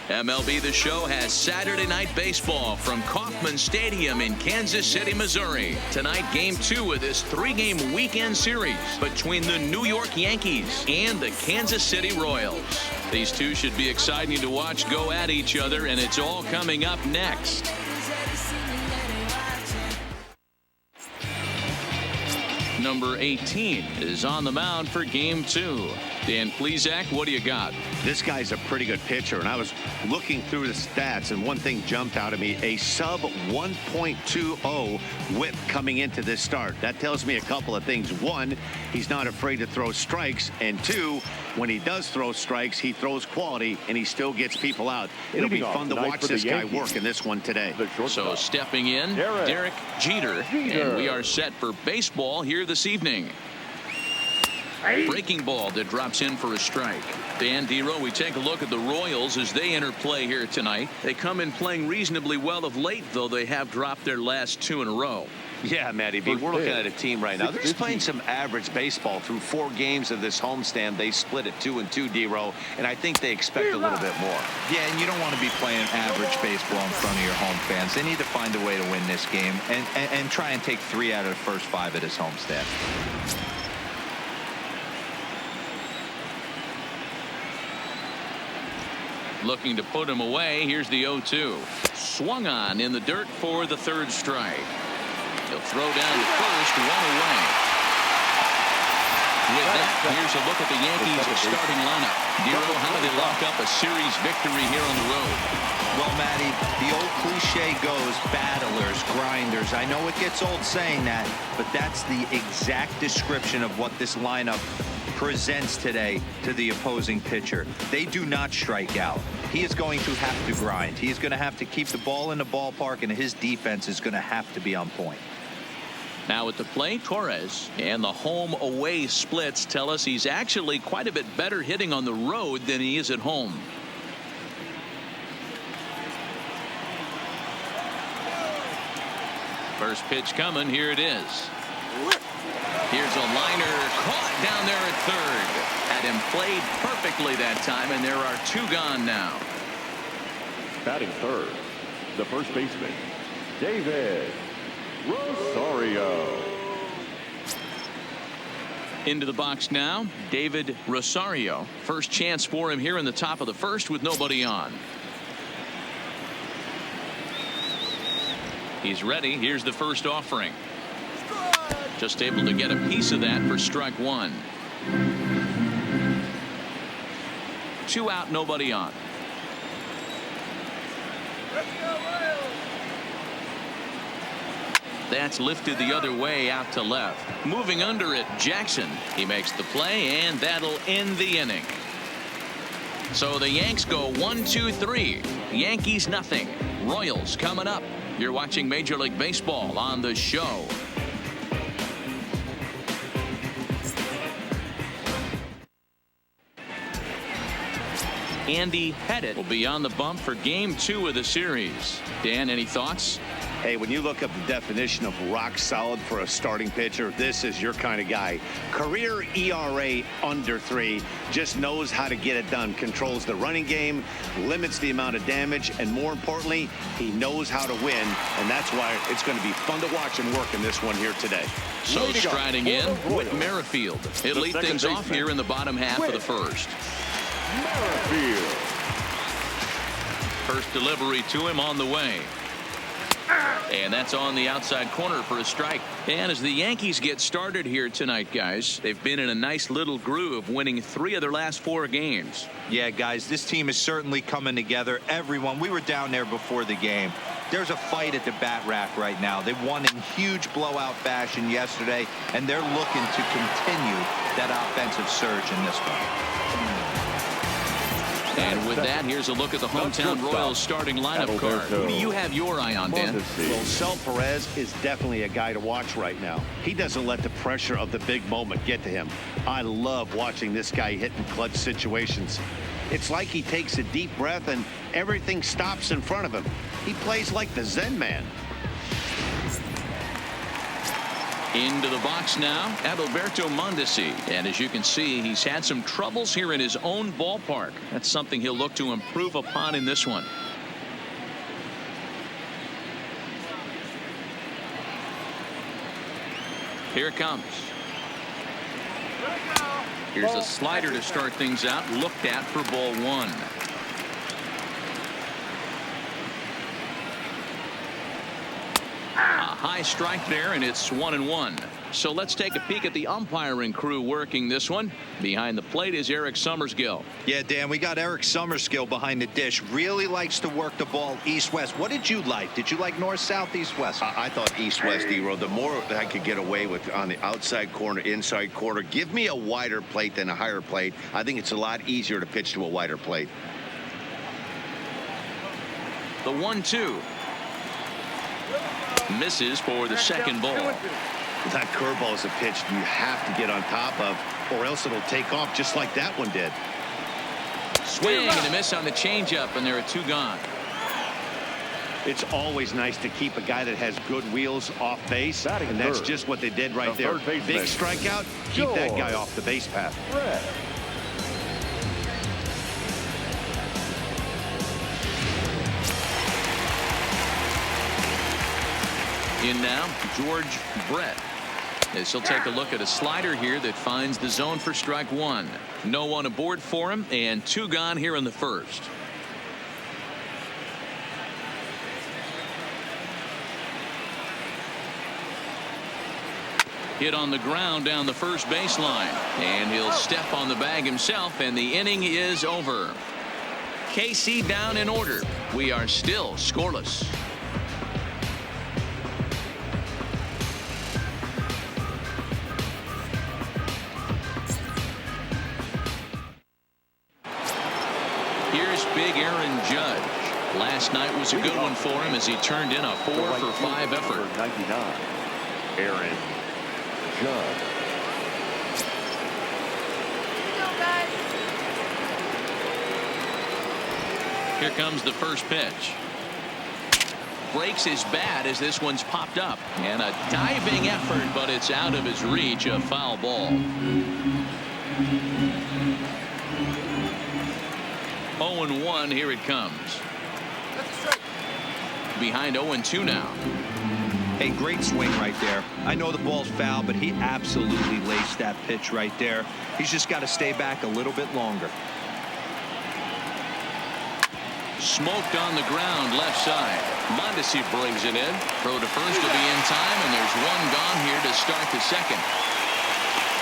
MLB The Show has Saturday Night Baseball from Kauffman Stadium in Kansas City, Missouri. Tonight, Game 2 of this 3-game weekend series between the New York Yankees and the Kansas City Royals. These two should be exciting to watch go at each other, and it's all coming up next. Number 18 is on the mound for Game 2. Dan Plesac, what do you got? This guy's a pretty good pitcher, and I was looking through the stats, and one thing jumped out at me: a sub 1.20 whip coming into this start. That tells me a couple of things. One, he's not afraid to throw strikes, and two, when he does throw strikes, he throws quality, and he still gets people out. It'll be fun to watch this guy work in this one today. So stepping in, Derek Jeter, and we are set for baseball here this evening. Breaking ball that drops in for a strike. Dan Dero, we take a look at the Royals as they enter play here tonight. They come in playing reasonably well of late, though they have dropped their last 2 in a row. Yeah, Matty B, we're looking at a team right now. They're just playing some average baseball through 4 games of this homestand. They split it 2-2, Dero, and I think they expect a little bit more. Yeah, and you don't want to be playing average baseball in front of your home fans. They need to find a way to win this game and try and take 3 out of the first 5 at his homestand. Looking to put him away. Here's the 0-2. Swung on in the dirt for the 3rd strike. He'll throw down to first, 1 away. With that, here's a look at the Yankees' starting lineup. Dero, how do they lock up a series victory here on the road? Well, Matty, the old cliche goes, battlers, grinders. I know it gets old saying that, but that's the exact description of what this lineup presents today to the opposing pitcher. They do not strike out. He is going to have to grind. He is going to have to keep the ball in the ballpark, and his defense is going to have to be on point. Now at the plate, Torres, and the home-away splits tell us he's actually quite a bit better hitting on the road than he is at home. First pitch coming. Here it is. Here's a liner caught down there at third. Had him played perfectly that time, and there are 2 gone now. Batting third, the first baseman, David Rosario. Into the box now, David Rosario. First chance for him here in the top of the first with nobody on. He's ready. Here's the first offering. Just able to get a piece of that for strike 1. 2 out, nobody on. That's lifted the other way out to left. Moving under it, Jackson. He makes the play, and that'll end the inning. So the Yanks go 1-2-3. Yankees nothing. Royals coming up. You're watching Major League Baseball on The Show. Andy Pettit will be on the bump for Game 2 of the series. Dan, any thoughts? Hey, when you look up the definition of rock solid for a starting pitcher, this is your kind of guy. Career ERA under 3, just knows how to get it done, controls the running game, limits the amount of damage, and more importantly, he knows how to win, and that's why it's going to be fun to watch him work in this one here today. So striding in, Whit Merrifield. He'll lead things off here in the bottom half of the first. Merrifield. First delivery to him on the way. And that's on the outside corner for a strike. And as the Yankees get started here tonight, guys, they've been in a nice little groove, winning 3 of their last 4 games. Yeah, guys, this team is certainly coming together. Everyone, we were down there before the game. There's a fight at the bat rack right now. They won in huge blowout fashion yesterday, and they're looking to continue that offensive surge in this one. And with that, here's a look at the hometown Royals starting lineup card. Who do you have your eye on, Dan? Well, Sel Perez is definitely a guy to watch right now. He doesn't let the pressure of the big moment get to him. I love watching this guy hit in clutch situations. It's like he takes a deep breath and everything stops in front of him. He plays like the Zen man. Into the box now, Adalberto Mondesi. And as you can see, he's had some troubles here in his own ballpark. That's something he'll look to improve upon in this one. Here it comes. Here's a slider to start things out, looked at for ball one. A high strike there, and it's 1-1. So let's take a peek at the umpiring crew working this one. Behind the plate is Eric Summersgill. Yeah, Dan, we got Eric Summersgill behind the dish. Really likes to work the ball east-west. What did you like? Did you like north, south, east-west? I thought east-west, D-Row. The more I could get away with on the outside corner, inside corner, give me a wider plate than a higher plate. I think it's a lot easier to pitch to a wider plate. The 1-2. Misses for the second ball. That curveball is a pitch you have to get on top of, or else it'll take off just like that one did. Swing and a miss on the changeup, and there are two gone. It's always nice to keep a guy that has good wheels off base, and that's just what they did right there. Big strikeout, keep that guy off the base path. In now, George Brett, as he'll take a look at a slider here that finds the zone for strike one. No one aboard for him, and two gone here in the first. Hit on the ground down the first baseline, and he'll step on the bag himself, and the inning is over. KC down in order. We are still scoreless. Here's big Aaron Judge. Last night was a good one for him as he turned in a 4-for-5 effort. 99, Aaron Judge. Here comes the first pitch. Breaks his bat as this one's popped up. And a diving effort, but it's out of his reach. A foul ball. 0-1, here it comes. Behind 0-2 now. Hey, great swing right there. I know the ball's foul, but he absolutely laced that pitch right there. He's just got to stay back a little bit longer. Smoked on the ground left side. Mondesi brings it in. Throw to first will be in time, and there's one gone here to start the second.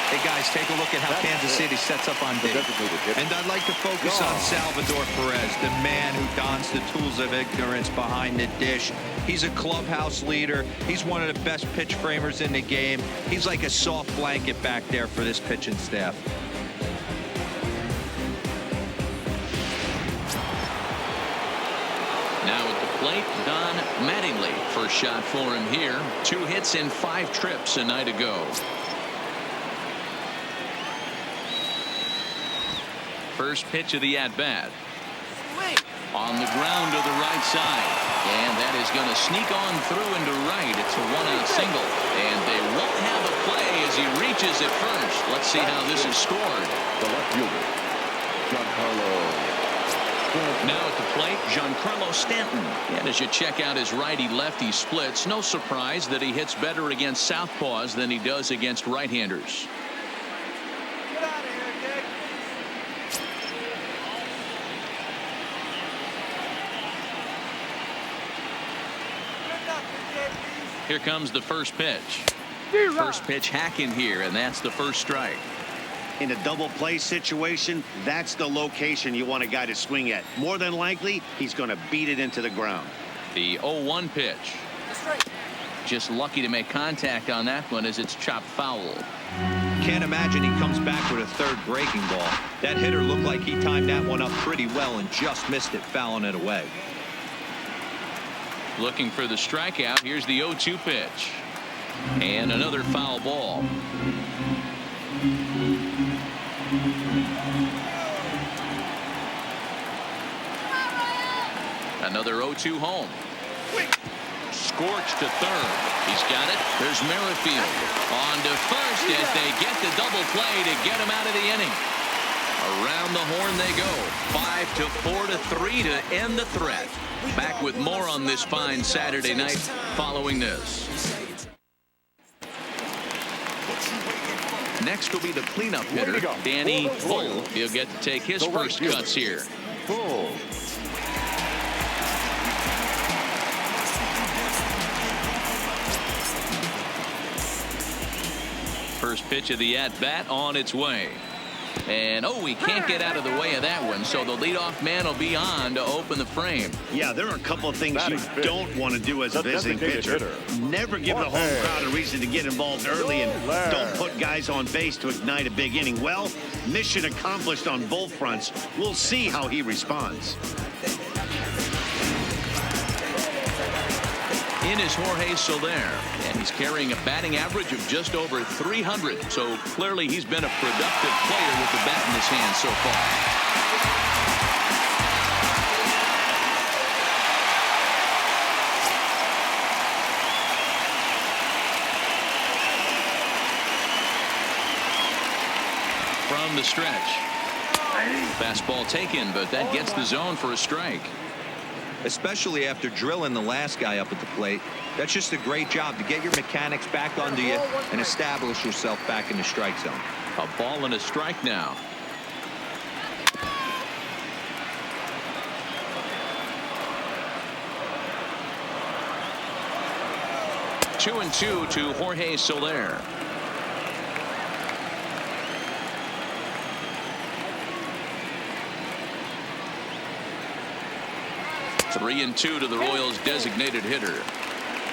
Hey, guys, take a look at how Kansas City sets up on D. And I'd like to focus on Salvador Perez, the man who dons the tools of ignorance behind the dish. He's a clubhouse leader. He's one of the best pitch framers in the game. He's like a soft blanket back there for this pitching staff. Now at the plate, Don Mattingly. First shot for him here. 2 hits in 5 trips a night ago. First pitch of the at-bat. On the ground to the right side. And that is going to sneak on through into right. It's a 1-out single. And they won't have a play as he reaches at first. Let's see how this is scored. The left fielder, Giancarlo. Now at the plate, Giancarlo Stanton. And as you check out his righty-lefty splits, no surprise that he hits better against southpaws than he does against right-handers. Here comes the first pitch. First pitch hacking here, and that's the first strike. In a double play situation, that's the location you want a guy to swing at. More than likely, he's going to beat it into the ground. The 0-1 pitch. Just lucky to make contact on that one as it's chopped foul. Can't imagine he comes back with a third breaking ball. That hitter looked like he timed that one up pretty well and just missed it, fouling it away. Looking for the strikeout. Here's the 0-2 pitch. And another foul ball. Another 0-2 home. scorch to third. He's got it. There's Merrifield on to first as they get the double play to get him out of the inning. Around the horn they go. 5-4 to 3 to end the threat. Back with more on this fine Saturday night following this. Next will be the cleanup hitter, Danny Bull. He'll get to take his first cuts here. Bull. First pitch of the at-bat on its way. And, oh, he can't get out of the way of that one, so the leadoff man will be on to open the frame. Yeah, there are a couple of things you don't want to do as a visiting pitcher. Never give the home crowd a reason to get involved early, and don't put guys on base to ignite a big inning. Well, mission accomplished on both fronts. We'll see how he responds. In is Jorge Soler, and he's carrying a batting average of just over 300. So clearly he's been a productive player with the bat in his hand so far. From the stretch. Fastball taken, but that gets the zone for a strike. Especially after drilling the last guy up at the plate. That's just a great job to get your mechanics back under you and establish yourself back in the strike zone. A ball and a strike now. Two and two to Jorge Soler. Three and two to the Royals' designated hitter.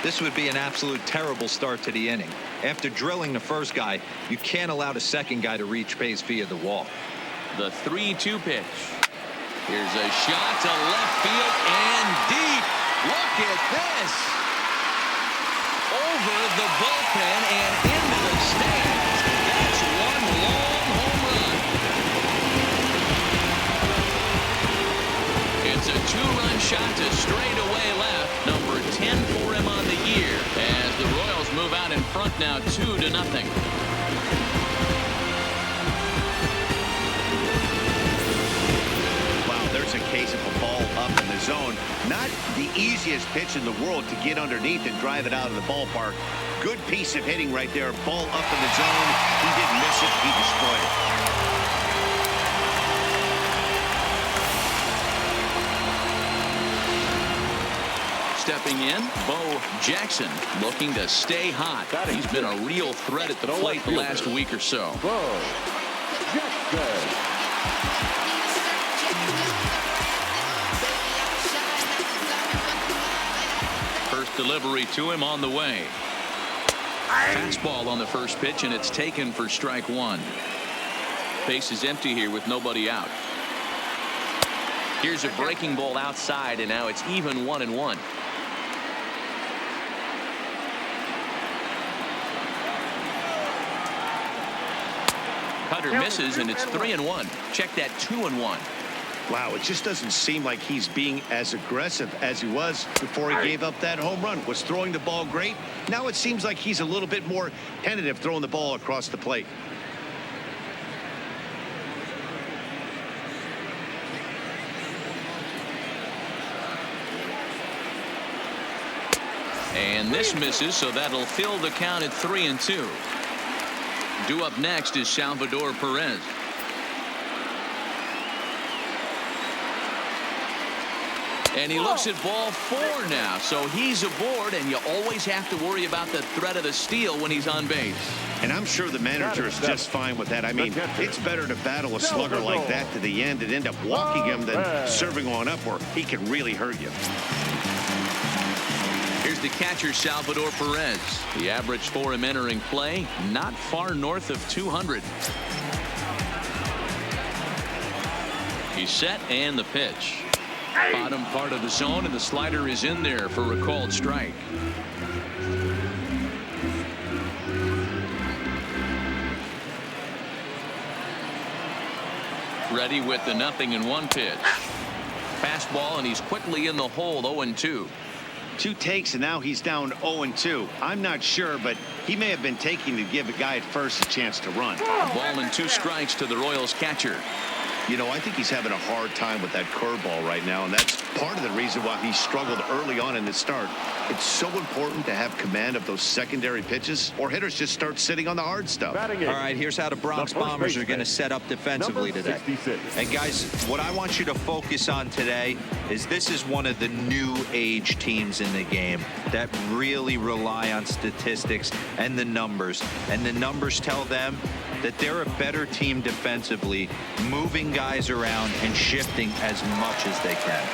This would be an absolute terrible start to the inning. After drilling the first guy, you can't allow the second guy to reach base via the wall. The 3-2 pitch. Here's a shot to left field and deep. Look at this. Over the bullpen and into the stands. That's one long home run. It's a two-run shot to straightaway left. Number 10 for him on the year. As the Royals move out in front now 2-0. Wow, there's a case of a ball up in the zone. Not the easiest pitch in the world to get underneath and drive it out of the ballpark. Good piece of hitting right there. Ball up in the zone. He didn't miss it. He destroyed it. Stepping in, Bo Jackson looking to stay hot. He's been a real threat at the plate the last week or so. Bo Jackson. First delivery to him on the way. Fastball on the first pitch, and it's taken for strike one. Base is empty here with nobody out. Here's a breaking ball outside, and now it's even 1-1. Cutter misses, and it's 3-1. Check that 2-1. Wow, it just doesn't seem like he's being as aggressive as he was before he gave up that home run. Was throwing the ball great. Now it seems like he's a little bit more tentative throwing the ball across the plate. And this misses, so that'll fill the count at 3-2. Due up next is Salvador Perez. And he looks at ball 4 now, so he's aboard, and you always have to worry about the threat of the steal when he's on base. And I'm sure the manager is just fine with that. I mean, it's better to battle a slugger like that to the end and end up walking him than serving on up where he can really hurt you. Here's the catcher, Salvador Perez. The average for him entering play, not far north of 200. He's set, and the pitch. Bottom part of the zone, and the slider is in there for a called strike. Ready with the 0-1 pitch. Fastball, and he's quickly in the hole. 0-2. 2 takes, and now he's down 0-2. I'm not sure, but he may have been taking to give a guy at first a chance to run. Ball and 2 strikes to the Royals catcher. You know, I think he's having a hard time with that curveball right now, and that's part of the reason why he struggled early on in the start. It's so important to have command of those secondary pitches, or hitters just start sitting on the hard stuff. All right, here's how the Bronx Bombers are going to set up defensively today. And guys, what I want you to focus on today is this is one of the new age teams in the game that really rely on statistics and the numbers. And the numbers tell them that they're a better team defensively, moving guys around and shifting as much as they can.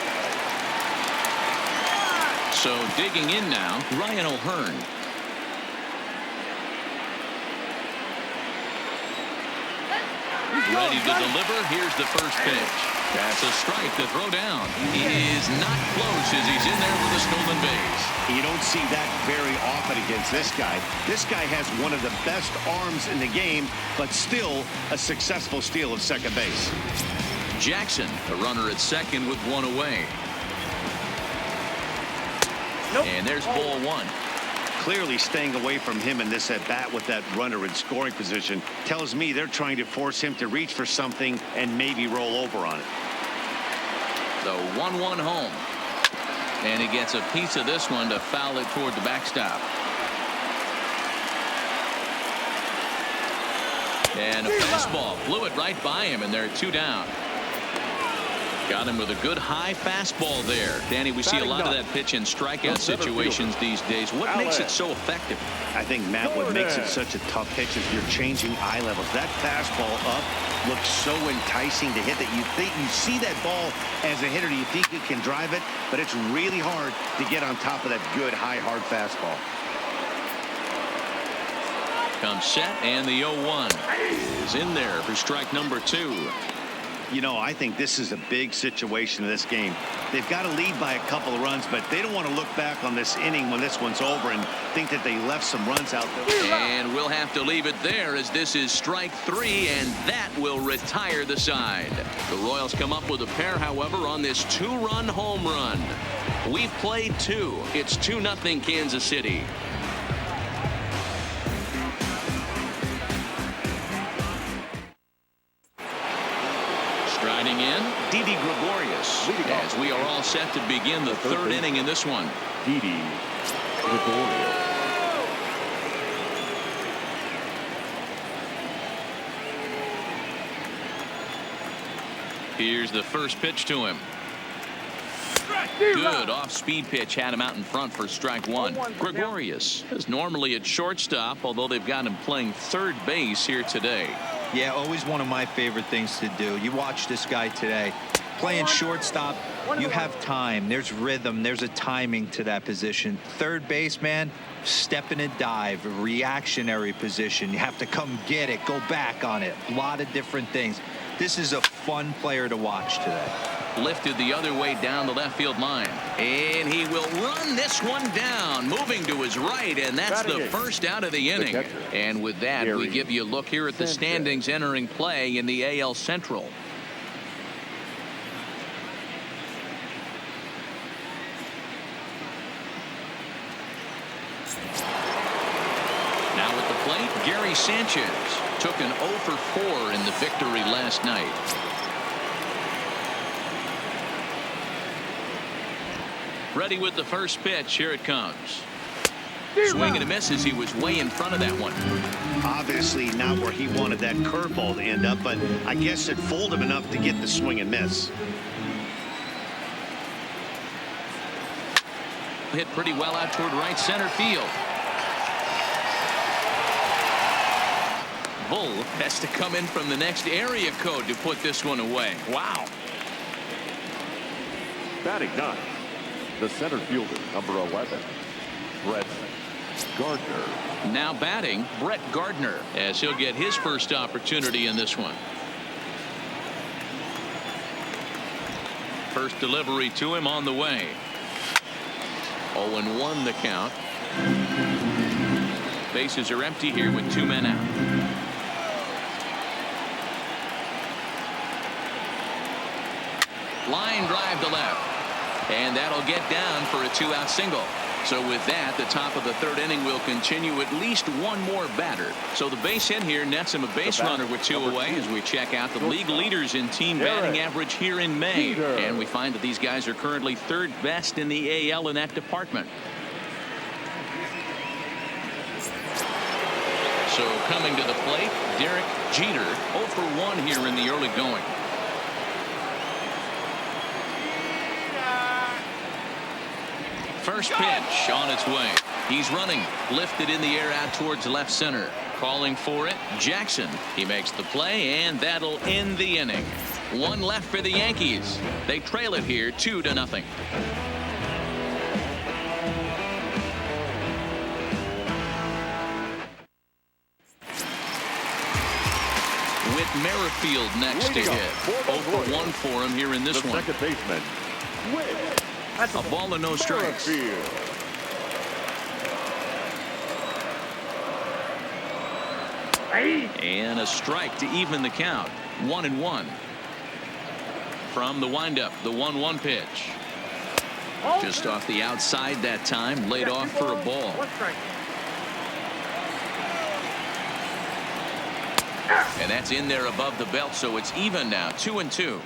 So digging in now, Ryan O'Hearn. Ready to deliver. Here's the first pitch. That's a strike to throw down. He is not close as he's in there with a stolen base. You don't see that very often against this guy. This guy has one of the best arms in the game, but still a successful steal of second base. Jackson, a runner at second with 1 away. And there's ball 1. Clearly staying away from him in this at-bat with that runner in scoring position tells me they're trying to force him to reach for something and maybe roll over on it. The 1-1 home. And he gets a piece of this one to foul it toward the backstop. And a fastball flew it right by him, and they're 2 down. Got him with a good high fastball there. Danny, we see a lot of that pitch in strikeout situations these days. What makes it so effective? I think, Matt, what makes it such a tough pitch is you're changing eye levels. That fastball up looks so enticing to hit that you think you see that ball as a hitter. You think you can drive it, but it's really hard to get on top of that good high hard fastball. Comes set, and the 0-1 is in there for strike number 2. You know, I think this is a big situation in this game. They've got to lead by a couple of runs, but they don't want to look back on this inning when this one's over and think that they left some runs out there. And we'll have to leave it there as this is strike 3, and that will retire the side. The Royals come up with a pair, however, on this 2-run home run. We've played 2. It's 2-0 Kansas City. Striding in, Didi Gregorius, as we are all set to begin the 3rd inning in this one. Didi Gregorius. Here's the first pitch to him. Good off-speed pitch had him out in front for strike 1. Gregorius is normally at shortstop, although they've got him playing third base here today. Yeah, always one of my favorite things to do. You watch this guy today. Playing shortstop, you have time. There's rhythm. There's a timing to that position. Third base, man, step in and dive, reactionary position. You have to come get it, go back on it. A lot of different things. This is a fun player to watch today. Lifted the other way down the left field line. And he will run this one down, moving to his right, and that's the first out of the inning. And with that, we give you a look here at the standings entering play in the AL Central. Now at the plate, Gary Sanchez took an 0 for 4 in the victory last night. Ready with the first pitch. Here it comes. Swing and a miss as he was way in front of that one. Obviously not where he wanted that curveball to end up, but I guess it fooled him enough to get the swing and miss. Hit pretty well out toward right center field. Bull has to come in from the next area code to put this one away. Wow. Batting 9, the center fielder, number 11, Brett Gardner. Now batting, Brett Gardner, as he'll get his first opportunity in this one. First delivery to him on the way. 0-1 the count. Bases are empty here with 2 men out. Line drive to left. And that'll get down for a 2-out single. So with that, the top of the third inning will continue at least one more batter. So the base hit here nets him a base runner with 2 away as we check out the league leaders in team batting average here in May. And we find that these guys are currently third best in the AL in that department. So coming to the plate, Derek Jeter, 0 for 1 here in the early going. First pitch on its way. He's running, lifted in the air out towards left center. Calling for it, Jackson. He makes the play, and that'll end the inning. 1 left for the Yankees. They trail it here 2-0. With Merrifield next to hit. 0 for 1 for him here in this one. Second baseman. A ball and no strikes. And a strike to even the count. 1-1. From the windup, the 1-1 pitch. Just off the outside that time, laid off for a ball. And that's in there above the belt, so it's even now, 2-2.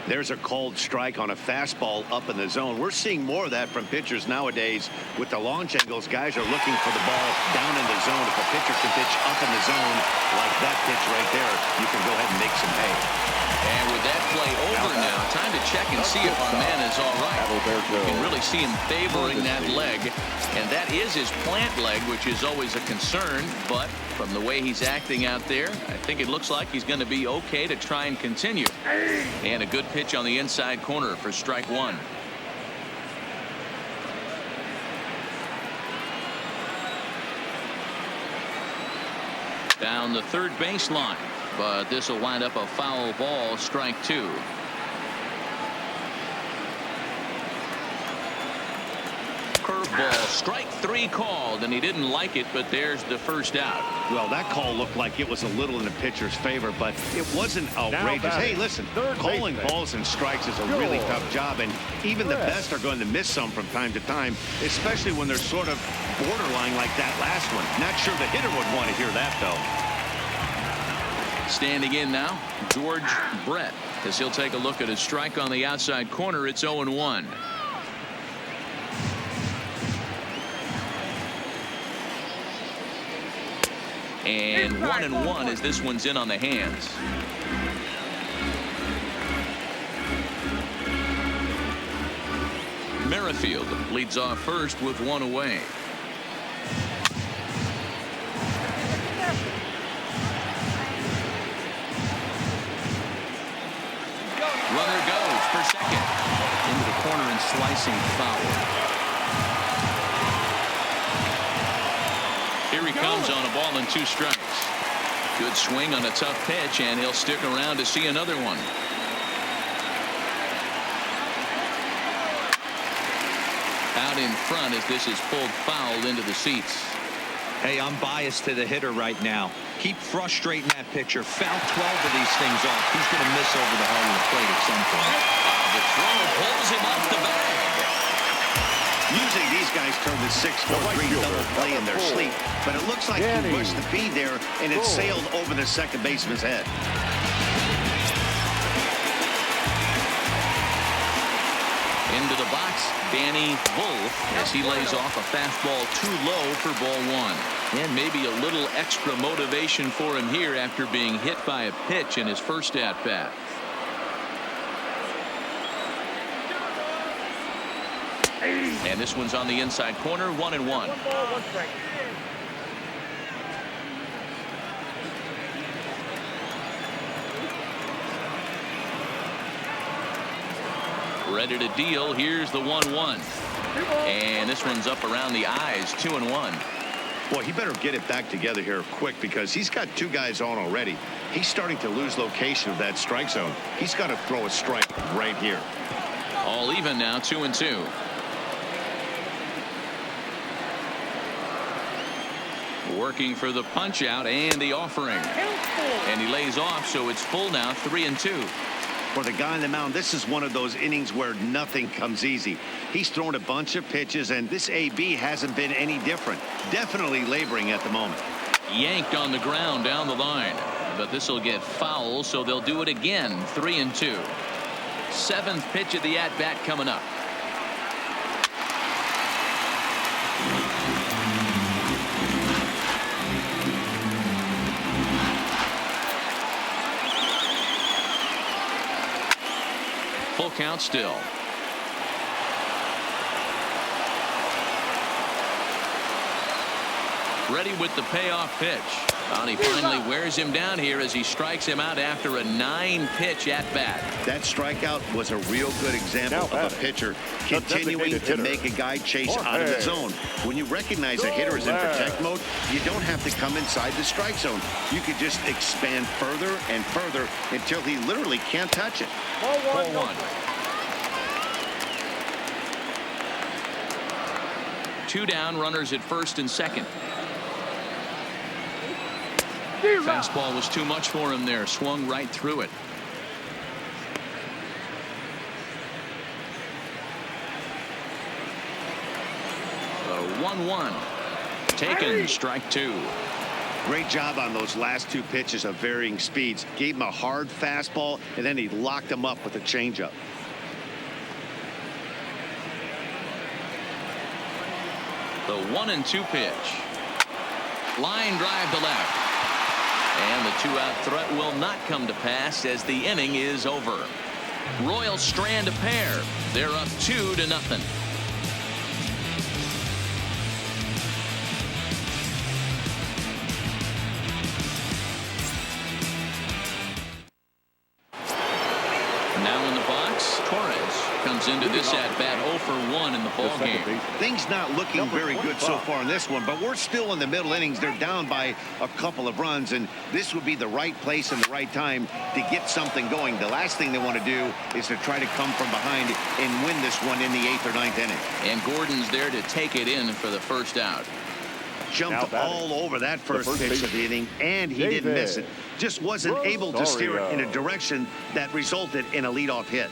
There's a called strike on a fastball up in the zone. We're seeing more of that from pitchers nowadays. With the launch angles, guys are looking for the ball down in the zone. If a pitcher can pitch up in the zone like that pitch right there, you can go ahead and make some hay. And with that play over now, time to check and see if our man is all right. You can really see him favoring that leg. And that is his plant leg, which is always a concern. But from the way he's acting out there, I think it looks like he's going to be okay to try and continue. And a good pitch on the inside corner for strike 1. Down the third baseline, but this will wind up a foul ball, strike 2. Curveball, strike 3 called, and he didn't like it, but there's the first out. Well, that call looked like it was a little in the pitcher's favor, but it wasn't outrageous. Hey, listen, calling balls and strikes is a really tough job, and even the best are going to miss some from time to time, especially when they're sort of borderline like that last one. Not sure the hitter would want to hear that, though. Standing in now, George Brett, as he'll take a look at a strike on the outside corner. It's 0-1. And 1-1 as this one's in on the hands. Merrifield leads off first with 1 away. Runner goes for second. Into the corner and slicing foul. Here he comes on a ball and 2 strikes. Good swing on a tough pitch, and he'll stick around to see another one. Out in front as this is pulled foul into the seats. Hey, I'm biased to the hitter right now. Keep frustrating that pitcher. Foul 12 of these things off. He's going to miss over the heart of the plate at some point. The throw pulls him off the bag. Usually these guys turn the 6-4-3 double play in their sleep, but it looks like he rushed the feed there, and it sailed over the second baseman's head. Into the box, Danny Wolf, as he lays off a fastball too low for ball 1. And maybe a little extra motivation for him here after being hit by a pitch in his first at-bat. And this one's on the inside corner, 1-1. Ready to deal. Here's the 1-1. And this one's up around the eyes, 2-1. Boy, he better get it back together here quick because he's got 2 guys on already. He's starting to lose location of that strike zone. He's got to throw a strike right here. All even now, 2-2. Working for the punch out and the offering. And he lays off, so it's full now, 3-2. For the guy on the mound, this is one of those innings where nothing comes easy. He's thrown a bunch of pitches, and this AB hasn't been any different. Definitely laboring at the moment. Yanked on the ground down the line, but this will get foul, so they'll do it again. 3-2. Seventh pitch of the at-bat coming up. Full count still. Ready with the payoff pitch. And he finally wears him down here as he strikes him out after a 9-pitch at bat. That strikeout was a real good example of a pitcher continuing to make a guy chase out of the zone. When you recognize a hitter is in protect mode, you don't have to come inside the strike zone. You could just expand further and further until he literally can't touch it. Ball one. 2 down, runners at first and second. Fastball was too much for him there. Swung right through it. The 1-1. Taken. Strike 2. Great job on those last 2 pitches of varying speeds. Gave him a hard fastball, and then he locked him up with a changeup. The 1-2 pitch. Line drive to left. And the 2-out threat will not come to pass as the inning is over. Royals strand a pair. They're up 2-0. Now in the box, Torres comes into this at-bat 0 for 1 in the ball game. Things not looking very good so far in this one, but we're still in the middle innings. They're down by a couple of runs, and this would be the right place and the right time to get something going. The last thing they want to do is to try to come from behind and win this one in the 8th or 9th inning. And Gordon's there to take it in for the first out. Jumped all over that first pitch of the inning, and he didn't miss it. Just wasn't able to steer it in a direction that resulted in a leadoff hit.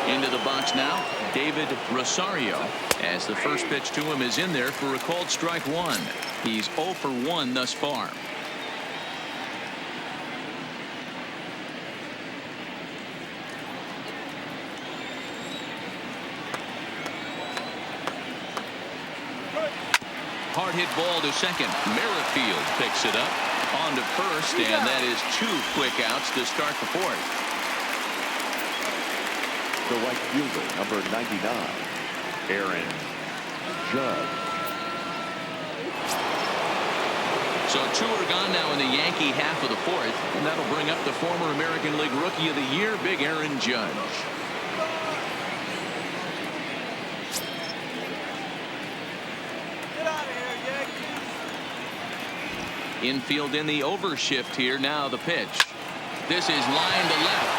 Into the box now, David Rosario, as the first pitch to him is in there for a called strike 1. He's 0 for 1 thus far. Hard hit ball to second. Merrifield picks it up on to first, and that is 2 quick outs to start the 4th. The right fielder, number 99, Aaron Judge. So 2 are gone now in the Yankee half of the 4th, and that'll bring up the former American League Rookie of the Year, Big Aaron Judge. Infield in the overshift here. Now the pitch. This is line to left.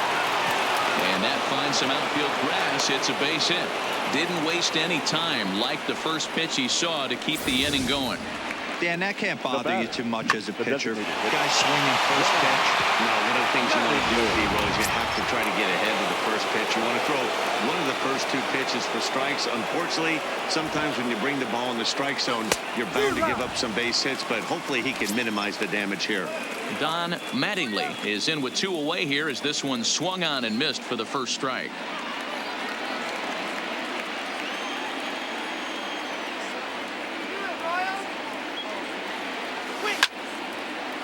And that finds some outfield grass. It's a base hit. Didn't waste any time, like the first pitch he saw, to keep the inning going. Dan, that can't bother you too much as a pitcher. Guy swinging first pitch. No, one of the things you want to do, D-Roll, is you have to try to get ahead of the first pitch. You want to throw one of the first 2 pitches for strikes. Unfortunately, sometimes when you bring the ball in the strike zone, you're bound to give up some base hits, but hopefully he can minimize the damage here. Don Mattingly is in with 2 away here as this one swung on and missed for the first strike.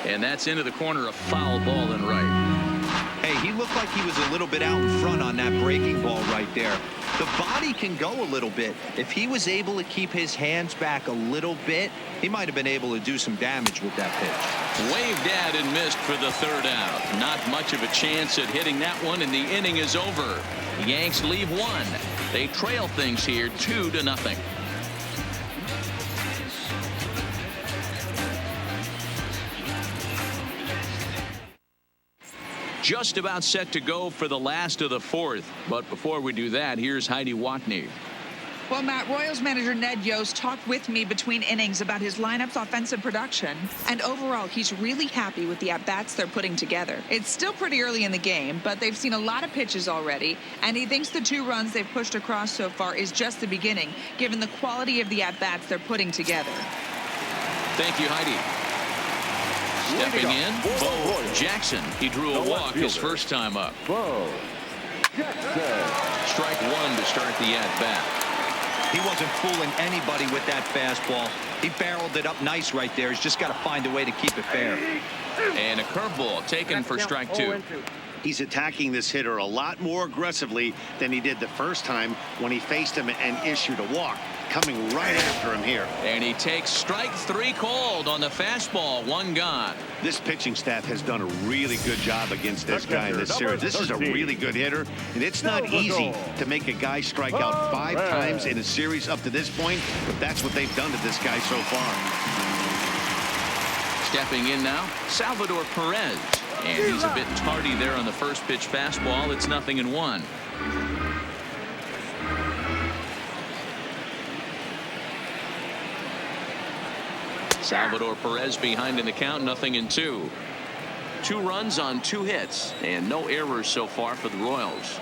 And that's into the corner, a foul ball and right. Hey, he looked like he was a little bit out in front on that breaking ball right there. The body can go a little bit. If he was able to keep his hands back a little bit, he might have been able to do some damage with that pitch. Waved at and missed for the 3rd out. Not much of a chance at hitting that one, and the inning is over. Yanks leave 1. They trail things here 2-0. Just about set to go for the last of the 4th. But before we do that, here's Heidi Watney. Well, Matt, Royals manager Ned Yost talked with me between innings about his lineup's offensive production, and overall, he's really happy with the at-bats they're putting together. It's still pretty early in the game, but they've seen a lot of pitches already, and he thinks the 2 runs they've pushed across so far is just the beginning, given the quality of the at-bats they're putting together. Thank you, Heidi. Stepping in, Bo Jackson. He drew a walk his first time up. Bo Jackson. Strike 1 to start the at-bat. He wasn't fooling anybody with that fastball. He barreled it up nice right there. He's just got to find a way to keep it fair. And a curveball taken for strike 2. He's attacking this hitter a lot more aggressively than he did the first time when he faced him and issued a walk. Coming right after him here. And he takes strike 3 called on the fastball. 1 gone. This pitching staff has done a really good job against this guy in this series. This is a really good hitter, and it's not easy to make a guy strike out 5 times in a series up to this point, but that's what they've done to this guy so far. Stepping in now, Salvador Perez. And he's a bit tardy there on the first pitch fastball. It's 0-1. Salvador Perez behind in the count, 0-2. 2 runs on 2 hits, and no errors so far for the Royals.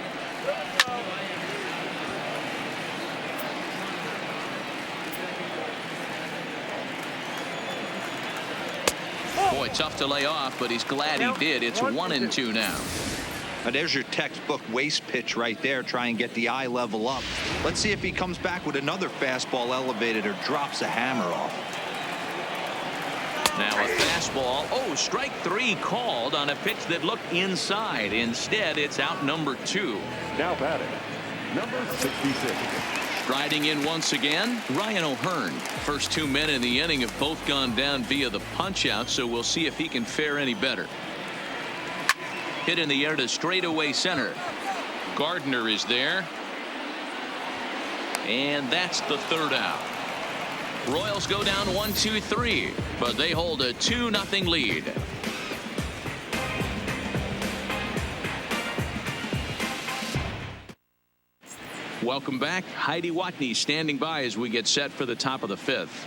Boy, tough to lay off, but he's glad he did. It's 1-2 now. Now there's your textbook waste pitch right there. Try and get the eye level up. Let's see if he comes back with another fastball elevated or drops a hammer off. Now a fastball. Oh, strike 3 called on a pitch that looked inside. Instead, it's out number 2. Now batting, number 66. Striding in once again, Ryan O'Hearn. First 2 men in the inning have both gone down via the punch-out, so we'll see if he can fare any better. Hit in the air to straightaway center. Gardner is there. And that's the 3rd out. Royals go down 1-2-3, but they hold a 2-0 lead. Welcome back. Heidi Watney standing by as we get set for the top of the 5th.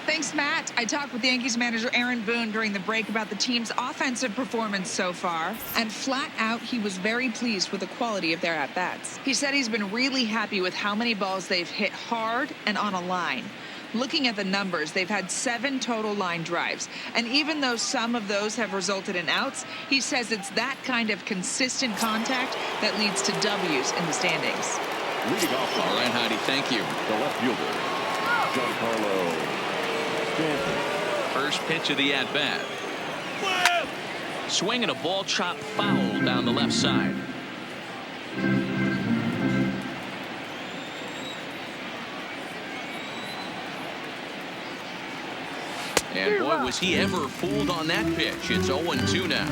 Thanks, Matt. I talked with Yankees manager Aaron Boone during the break about the team's offensive performance so far, and flat out, he was very pleased with the quality of their at-bats. He said he's been really happy with how many balls they've hit hard and on a line. Looking at the numbers, they've had 7 total line drives, and even though some of those have resulted in outs, he says it's that kind of consistent contact that leads to W's in the standings. Leading off. All right, Heidi, thank you. The left fielder, Giancarlo Stanton. First pitch of the at-bat. Swinging a ball chopped foul down the left side. And boy, was he ever fooled on that pitch. It's 0-2 now.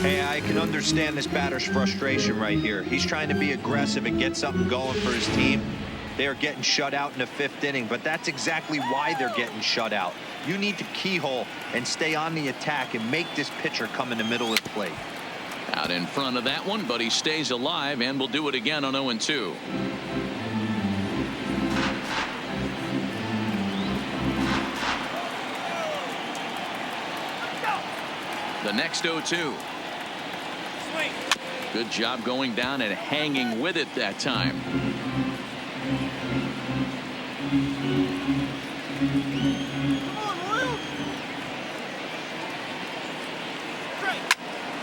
Hey, I can understand this batter's frustration right here. He's trying to be aggressive and get something going for his team. They are getting shut out in the 5th inning, but that's exactly why they're getting shut out. You need to keyhole and stay on the attack and make this pitcher come in the middle of the plate. Out in front of that one, but he stays alive and will do it again on 0-2. The next 0-2. Good job going down and hanging with it that time.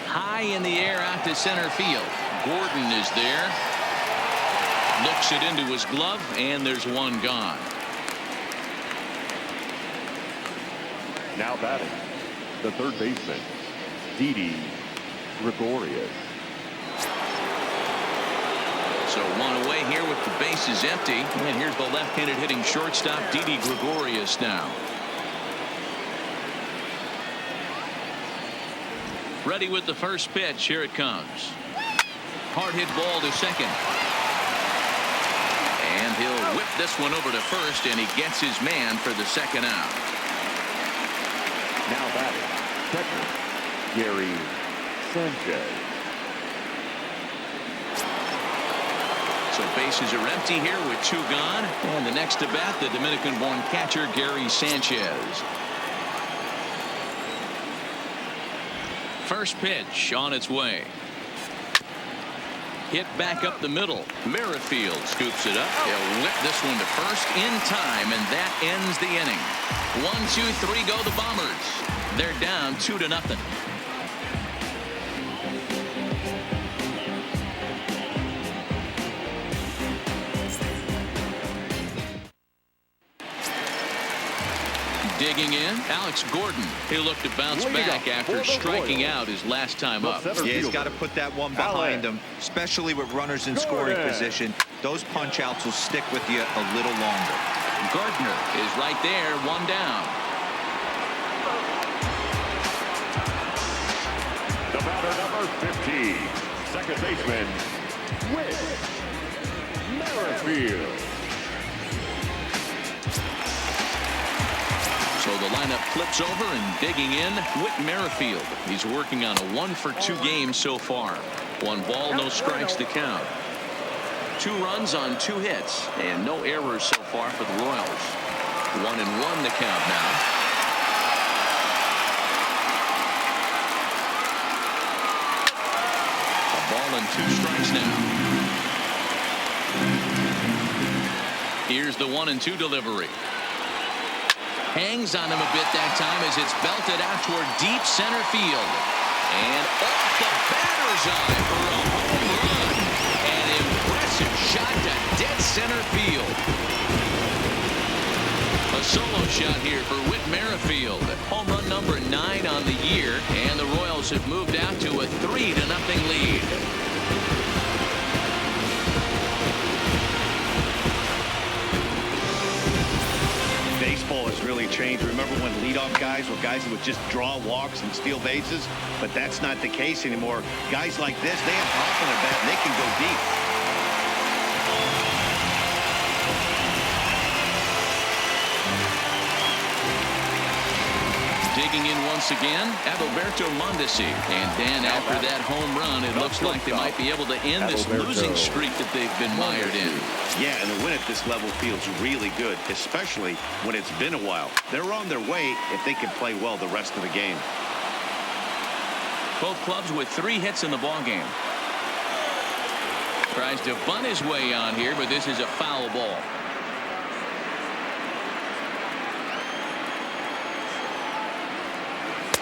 High in the air out to center field. Gordon is there. Looks it into his glove, and there's 1 gone. Now batting, the 3rd baseman, Didi Gregorius. So 1 away here with the bases empty. And here's the left-handed hitting shortstop, Didi Gregorius now. Ready with the first pitch. Here it comes. Hard hit ball to second. And he'll whip this one over to first, and he gets his man for the 2nd out. Now batting, catcher, Gary Sanchez. So Bases are empty here with 2 gone. And the next to bat, the Dominican-born catcher Gary Sanchez. First pitch on its way. Hit back up the middle. Merrifield scoops it up. He'll whip this one to first in time, and that ends the inning. 1, 2, 3 go the Bombers. They're down 2-0. Digging in, Alex Gordon. He'll look to bounce back after striking out his last time up. Yeah, he's got to put that one behind him, especially with runners in scoring position. Those punch outs will stick with you a little longer. Gardner is right there, 1 down. The batter, number 50, second baseman, Whit Merrifield. So the lineup flips over, and digging in, Whit Merrifield. He's working on a 1-for-2 game so far. 1 ball, no strikes to count. 2 runs on 2 hits, and no errors so far for the Royals. 1-1 the count now. A ball and 2 strikes now. Here's the 1-2 delivery. Hangs on him a bit that time as it's belted out toward deep center field. And off the batter's eye for a home run. An impressive shot to dead center field. A solo shot here for Whit Merrifield. Home run number 9 on the year. And the Royals have moved out to a 3-0 lead. Baseball has really changed. Remember when leadoff guys were guys who would just draw walks and steal bases? But that's not the case anymore. Guys like this, they have pop in their bat and they can go deep. Digging in once again, Adalberto Mondesi. And Dan, after that home run, it looks like they might be able to end this losing streak that they've been mired in. Yeah, and the win at this level feels really good, especially when it's been a while. They're on their way if they can play well the rest of the game. Both clubs with 3 hits in the ballgame. Tries to bunt his way on here, but this is a foul ball.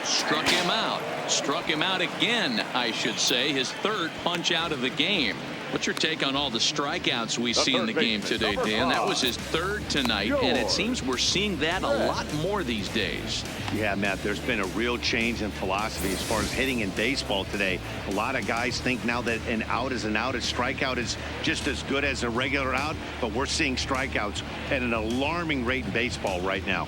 Struck him out. Struck him out again, I should say. His 3rd punch out of the game. What's your take on all the strikeouts we see in the game today, Dan? That was his 3rd tonight, and it seems we're seeing that a lot more these days. Yeah, Matt, there's been a real change in philosophy as far as hitting in baseball today. A lot of guys think now that an out is an out. A strikeout is just as good as a regular out, but we're seeing strikeouts at an alarming rate in baseball right now.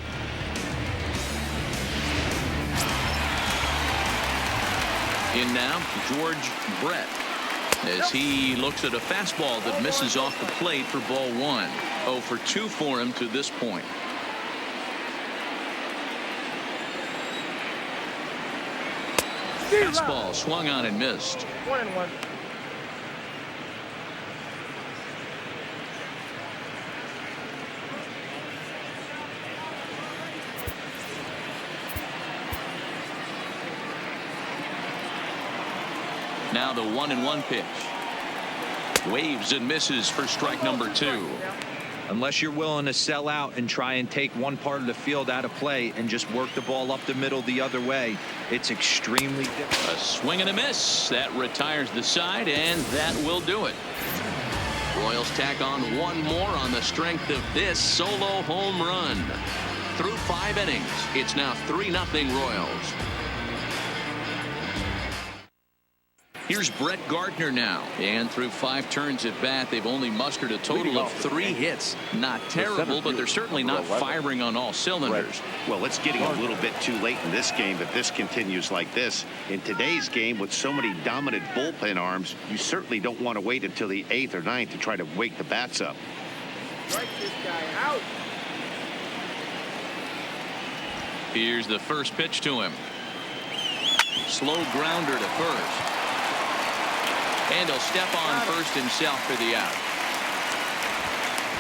In now, George Brett, as he looks at a fastball that misses off the plate for ball 1. 0 for 2 for him to this point. Fastball swung on and missed. 1-1. Now the 1-1 pitch. Waves and misses for strike number 2. Unless you're willing to sell out and try and take one part of the field out of play and just work the ball up the middle the other way, it's extremely difficult. A swing and a miss. That retires the side, and that will do it. Royals tack on 1 more on the strength of this solo home run. Through 5 innings, it's now 3-0 Royals. Here's Brett Gardner now. And through 5 turns at bat, they've only mustered a total of 3 hits. Not terrible, but they're certainly not firing on all cylinders. Well, it's getting a little bit too late in this game if this continues like this. In today's game, with so many dominant bullpen arms, you certainly don't want to wait until the 8th or 9th to try to wake the bats up. Strike this guy out. Here's the first pitch to him. Slow grounder to first. And he'll step on first himself for the out.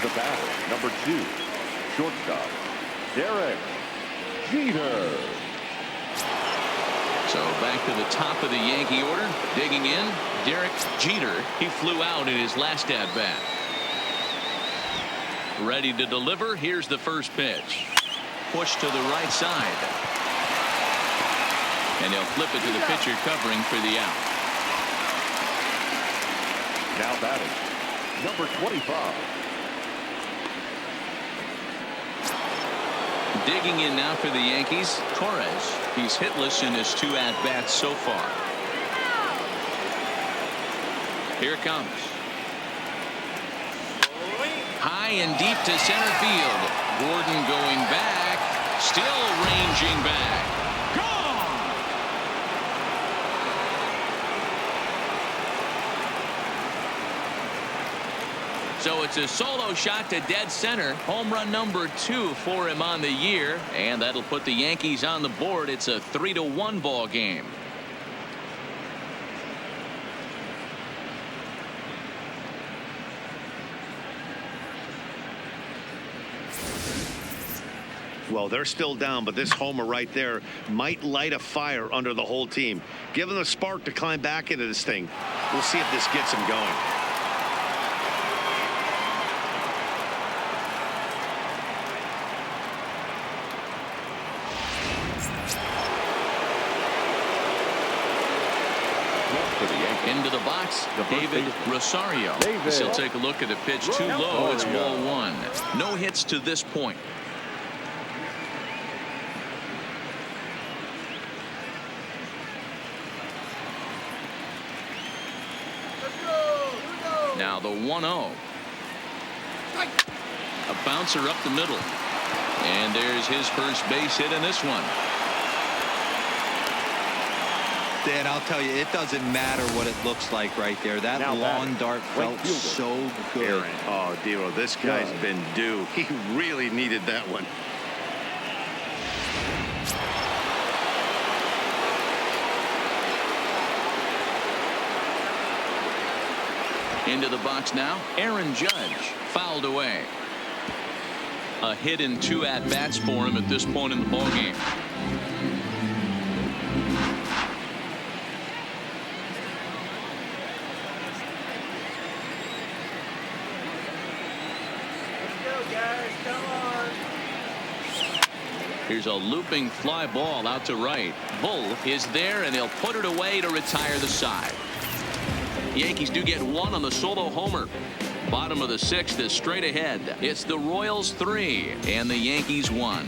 the batter, number 2, shortstop, Derek Jeter. So back to the top of the Yankee order. Digging in, Derek Jeter. He flew out in his last at-bat. Ready to deliver. Here's the first pitch. Push to the right side. And he'll flip it to the pitcher covering for the out. Now batting, number 25. Digging in now for the Yankees, Torres. He's hitless in his 2 at-bats so far. Here it comes. High and deep to center field. Gordon going back. Still ranging back. So it's a solo shot to dead center. Home run number 2 for him on the year. And that'll put the Yankees on the board. It's a 3-1 ball game. Well, they're still down, but this homer right there might light a fire under the whole team. Give them a spark to climb back into this thing. We'll see if this gets them going. Into the box, David Rosario. He'll take a look at a pitch too low. It's ball 1. No hits to this point. Now the 1-0. A bouncer up the middle. And there's his first base hit in this one. Dan, I'll tell you, it doesn't matter what it looks like right there. That lawn dart felt so good. Aaron. Oh, Dero, this guy's been due. He really needed that one. Into the box now, Aaron Judge. Fouled away. A hit in 2 at-bats for him at this point in the ball game. Here's a looping fly ball out to right. Bull is there, and he'll put it away to retire the side. Yankees do get 1 on the solo homer. Bottom of the 6th is straight ahead. It's the Royals 3 and the Yankees 1.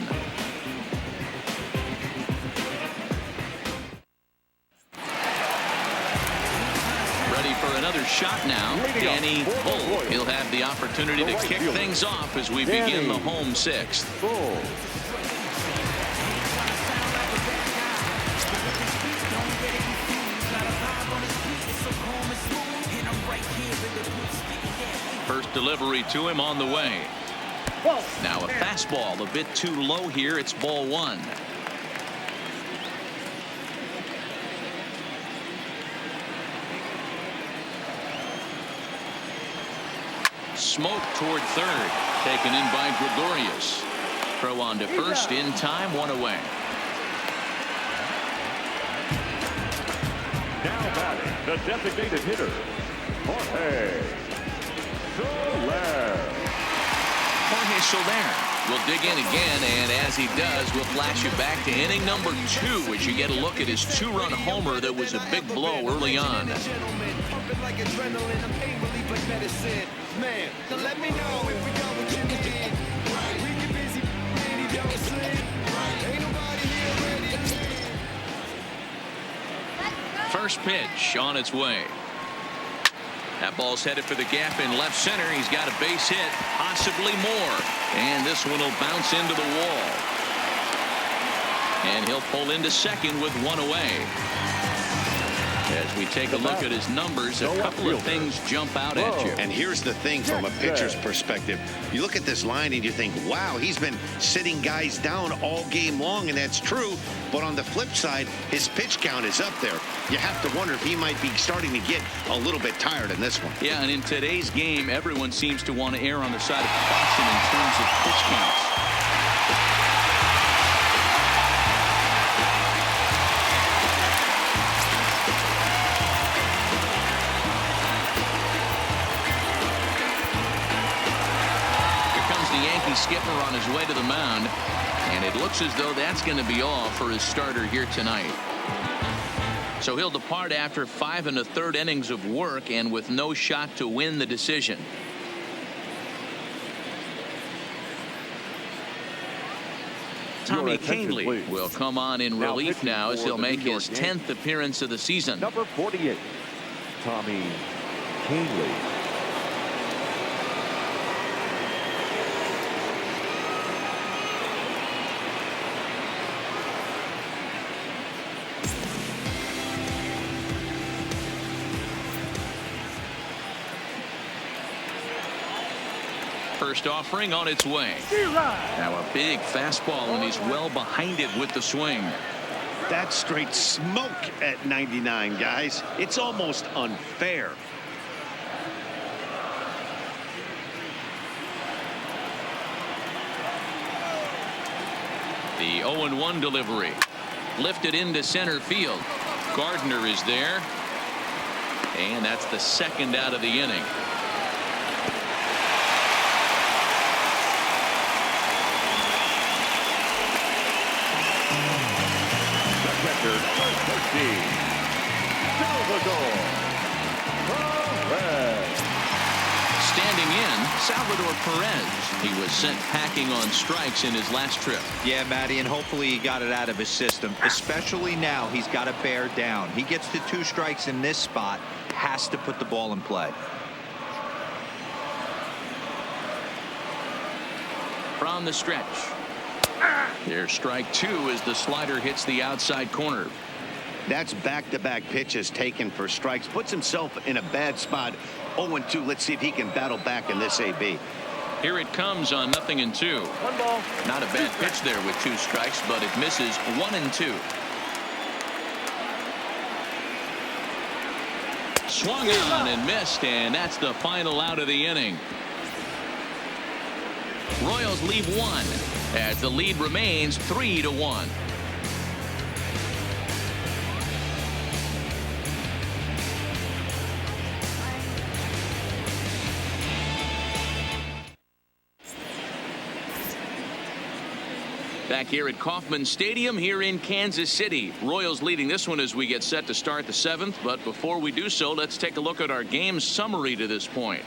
Ready for another shot now. Danny Bull. He'll have the opportunity to kick things off as we begin the home 6th. First delivery to him on the way. Now a fastball a bit too low here. It's ball 1. Smoke toward third. Taken in by Gregorius. Throw on to first in time. 1 away. Now batting, the designated hitter, Jorge Soler will dig in again, and as he does, we'll flash you back to inning number 2 as you get a look at his 2-run homer that was a big blow early on. First pitch on its way. That ball's headed for the gap in left center. He's got a base hit, possibly more. And this one will bounce into the wall. And he'll pull into second with 1 away. As we take a look at his numbers, a couple of things jump out at you. And here's the thing from a pitcher's perspective. You look at this line and you think, wow, he's been sitting guys down all game long, and that's true. But on the flip side, his pitch count is up there. You have to wonder if he might be starting to get a little bit tired in this one. Yeah, and in today's game, everyone seems to want to err on the side of caution in terms of pitch counts. Skipper on his way to the mound, and it looks as though that's going to be all for his starter here tonight. So he'll depart after 5 1/3 innings of work and with no shot to win the decision. Tommy Kahnle will come on in relief now as he'll make his 10th appearance of the season. Number 48, Tommy Kahnle. First offering on its way. Now a big fastball, and he's well behind it with the swing. That's straight smoke at 99, guys. It's almost unfair. The 0-1 delivery. Lifted into center field. Gardner is there. And that's the second out of the inning. Standing in, Salvador Perez. He was sent packing on strikes in his last trip. Yeah, Matty, and hopefully he got it out of his system. Especially now, he's got to bear down. He gets to 2 strikes in this spot, has to put the ball in play. From the stretch. There's strike 2 as the slider hits the outside corner. That's back-to-back pitches taken for strikes. Puts himself in a bad spot. 0-2. Let's see if he can battle back in this AB. Here it comes on 0-2. One ball. Not a bad pitch there with 2 strikes, but it misses 1-2. Swung on and missed, and that's the final out of the inning. Royals leave 1 as the lead remains 3-1. Back here at Kauffman Stadium here in Kansas City. Royals leading this one as we get set to start the 7th. But before we do so, let's take a look at our game summary to this point.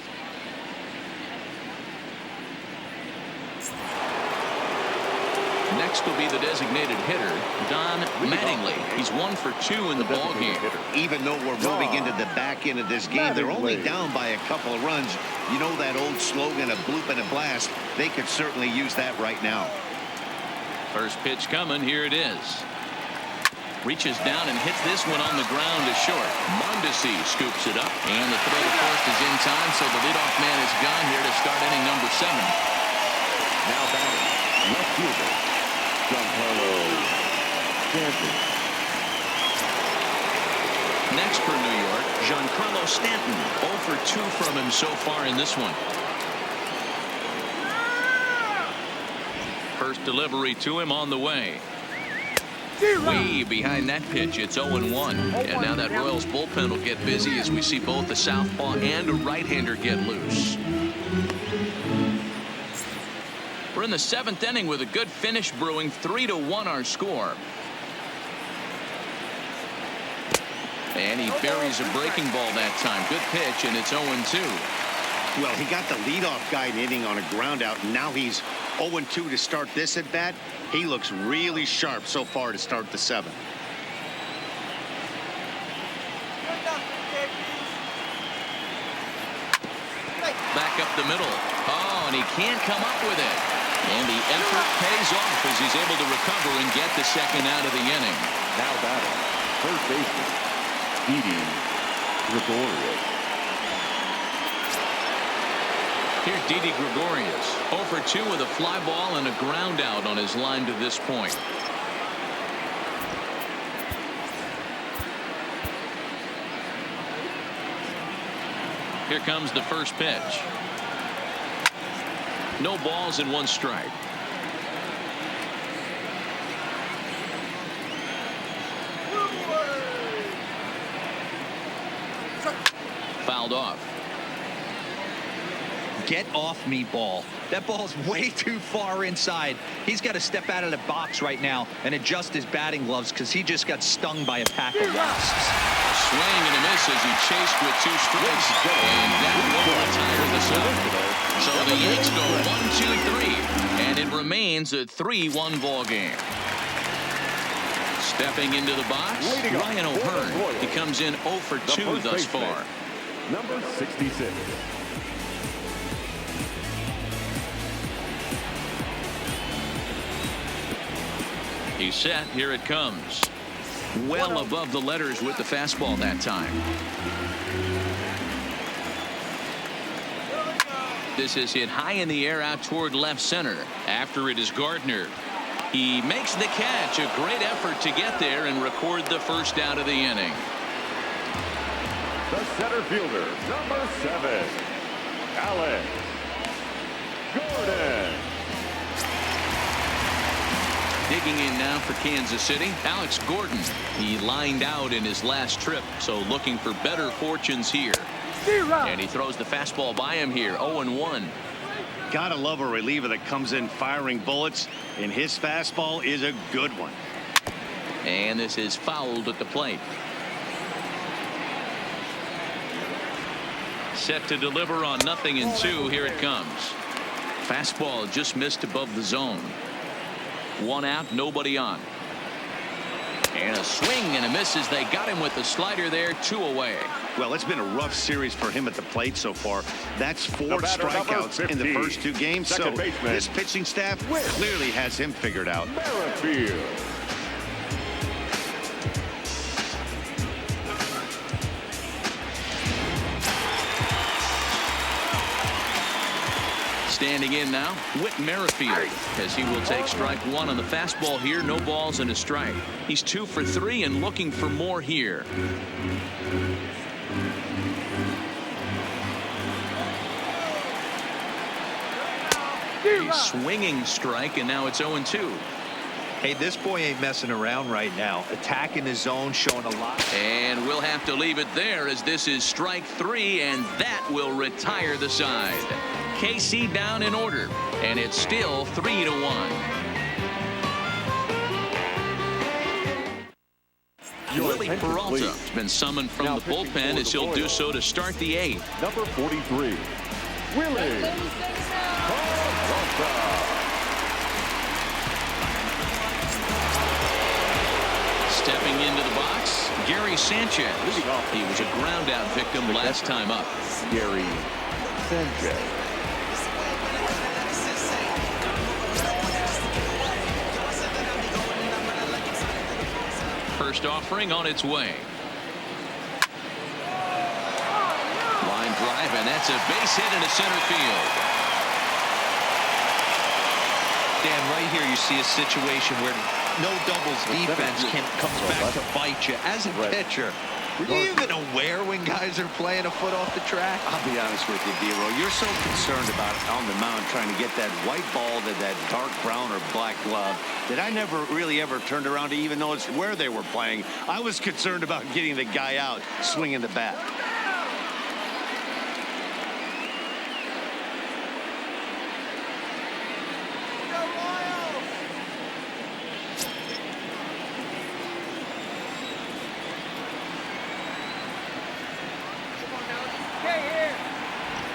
Next will be the designated hitter, Don Mattingly. He's 1 for 2 in the ball game. Even though we're moving into the back end of this game, they're only down by a couple of runs. You know that old slogan, a bloop and a blast. They could certainly use that right now. First pitch coming. Here it is. Reaches down and hits this one on the ground to short. Mondesi scoops it up, and the throw to first is in time, so the leadoff man is gone here to start inning number 7. Now batting, left fielder, Giancarlo Stanton. Next for New York, Giancarlo Stanton. 0 for 2 from him so far in this one. First delivery to him on the way. Way behind that pitch. It's 0-1. And now that Royals bullpen will get busy as we see both the southpaw and a right-hander get loose. We're in the 7th inning with a good finish brewing. 3-1 our score. And he buries a breaking ball that time. Good pitch, and it's 0-2. Well, he got the leadoff guy hitting on a ground out, and now he's 0-2 to start this at bat. He looks really sharp so far to start the 7th. Back up the middle. Oh, and he can't come up with it. And the effort pays off as he's able to recover and get the second out of the inning. Now batting, third baseman, Didi Gregorius. Here's Didi Gregorius, 0 for 2 with a fly ball and a ground out on his line to this point. Here comes the first pitch. No balls and 1 strike. Fouled off. Get off me, ball. That ball's way too far inside. He's got to step out of the box right now and adjust his batting gloves because he just got stung by a pack of wasps. Swing and a miss as he chased with 2 strikes, and that will retire the side. So the Yanks go 1-2-3, and it remains a 3-1 ball game. Stepping into the box, Ryan O'Hearn. He comes in 0 for 2 thus far. Number 66. He's set. Here it comes. Well above the letters with the fastball that time. This is hit high in the air out toward left center. After it is Gardner. He makes the catch. A great effort to get there and record the first out of the inning. The center fielder, number 7, Alex Gordon. Digging in now for Kansas City, Alex Gordon. He lined out in his last trip, so looking for better fortunes here. And he throws the fastball by him here, 0-1. Gotta love a reliever that comes in firing bullets, and his fastball is a good one. And this is fouled at the plate. Set to deliver on 0-2. Here it comes. Fastball just missed above the zone. 1 out, nobody on. And a swing and a miss as they got him with the slider there, 2 away. Well, it's been a rough series for him at the plate so far. That's 4 strikeouts in the first 2 games. So this pitching staff clearly has him figured out. Merrifield. Standing in now, Whit Merrifield, as he will take strike 1 on the fastball here. No balls and a strike. He's 2 for 3 and looking for more here. A swinging strike, and now it's 0-2. Hey, this boy ain't messing around right now. Attacking the zone, showing a lot. And we'll have to leave it there as this is strike 3, and that will retire the side. KC down in order, and it's still 3-1. Willie Peralta has been summoned from the bullpen as he'll do so to start the 8th. Number 43, Willie Peralta. Stepping into the box, Gary Sanchez. He was a ground out victim last time up. Gary Sanchez. First offering on its way. Line drive, and that's a base hit into center field. Dan, right here you see a situation where no doubles defense comes back to bite you. As a pitcher, were you even aware when guys are playing a foot off the track? I'll be honest with you, D-Roll. You're so concerned about on the mound trying to get that white ball to that dark brown or black glove that I never really ever turned around to even notice where they were playing. I was concerned about getting the guy out swinging the bat.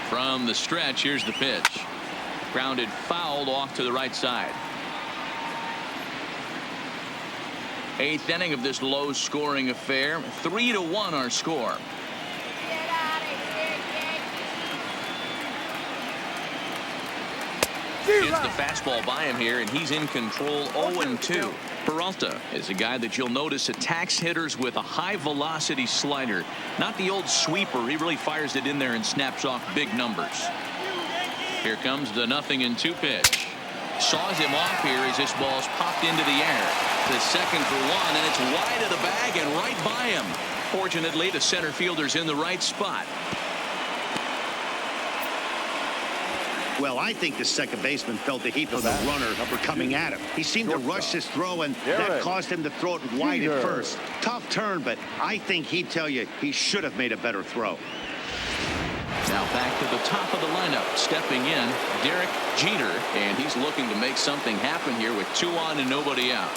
From the stretch, here's the pitch. Grounded fouled off to the right side. 8th inning of this low-scoring affair. 3-1 our score. Gets the fastball by him here, and he's in control. 0-2. Peralta is a guy that you'll notice attacks hitters with a high velocity slider. Not the old sweeper. He really fires it in there and snaps off big numbers. Here comes the 0-2 pitch. Saws him off here as this ball's popped into the air. The second for one, and it's wide of the bag and right by him. Fortunately, the center fielder's in the right spot. Well, I think the second baseman felt the heat from the runner coming at him. He seemed to rush his throw, and that caused him to throw it wide at first. Tough turn, but I think he'd tell you he should have made a better throw. Now back to the top of the lineup. Stepping in, Derek Jeter, and he's looking to make something happen here with 2 on and nobody out.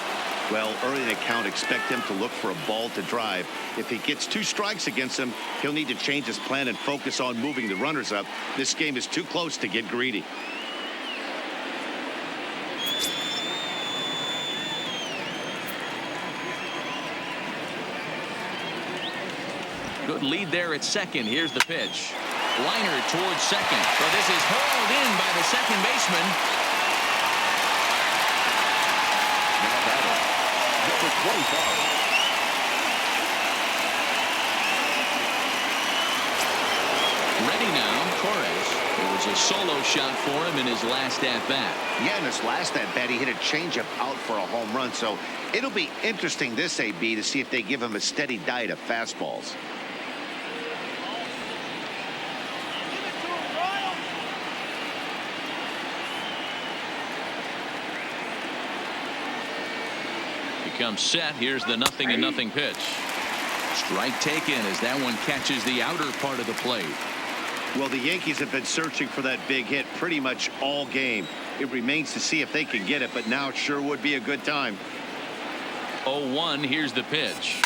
Well, early in the count, expect him to look for a ball to drive. If he gets 2 strikes against him, he'll need to change his plan and focus on moving the runners up. This game is too close to get greedy. Good lead there at second. Here's the pitch. Liner towards second. But this is hauled in by the second baseman. Number 25. Ready now, Torres. It was a solo shot for him in his last at-bat. Yeah, in his last at-bat, he hit a changeup out for a home run. So it'll be interesting this AB to see if they give him a steady diet of fastballs. Comes set. Here's the 0-0 pitch. Strike taken as that one catches the outer part of the plate. Well, the Yankees have been searching for that big hit pretty much all game. It remains to see if they can get it, but now it sure would be a good time. 0-1. Here's the pitch.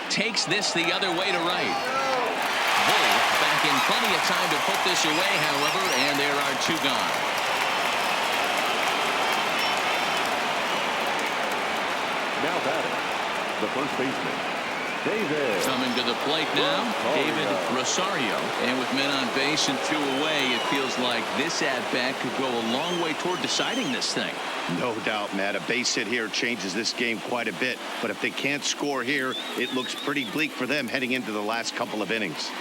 Takes this the other way to right. Bull back in plenty of time to put this away, however, and there are 2 gone. Now batting, the first baseman, David. Coming to the plate now, David Rosario. And with men on base and 2 away, it feels like this at-bat could go a long way toward deciding this thing. No doubt, Matt. A base hit here changes this game quite a bit. But if they can't score here, it looks pretty bleak for them heading into the last couple of innings.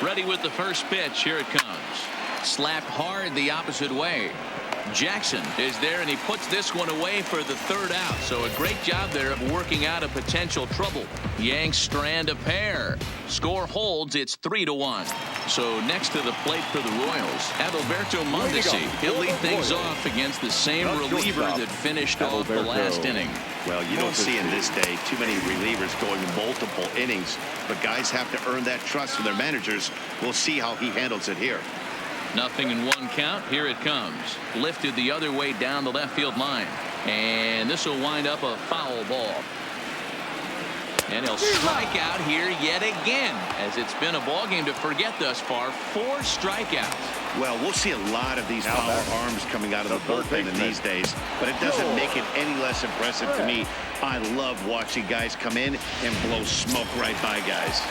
Ready with the first pitch. Here it comes. Slapped hard the opposite way. Jackson is there, and he puts this one away for the 3rd out. So a great job there of working out a potential trouble. Yanks strand a pair. Score holds. It's 3-1. So next to the plate for the Royals, Adalberto Mondesi. He'll lead things off against the same reliever that finished off the last inning. Well, you don't see in this day too many relievers going multiple innings, but guys have to earn that trust from their managers. We'll see how he handles it here. 0-1 count. Here it comes. Lifted the other way down the left field line. And this will wind up a foul ball. And he'll strike out here yet again, as it's been a ball game to forget thus far. 4 strikeouts. Well, we'll see a lot of these power arms coming out of the bullpen in these days, but it doesn't make it any less impressive to me. I love watching guys come in and blow smoke right by guys.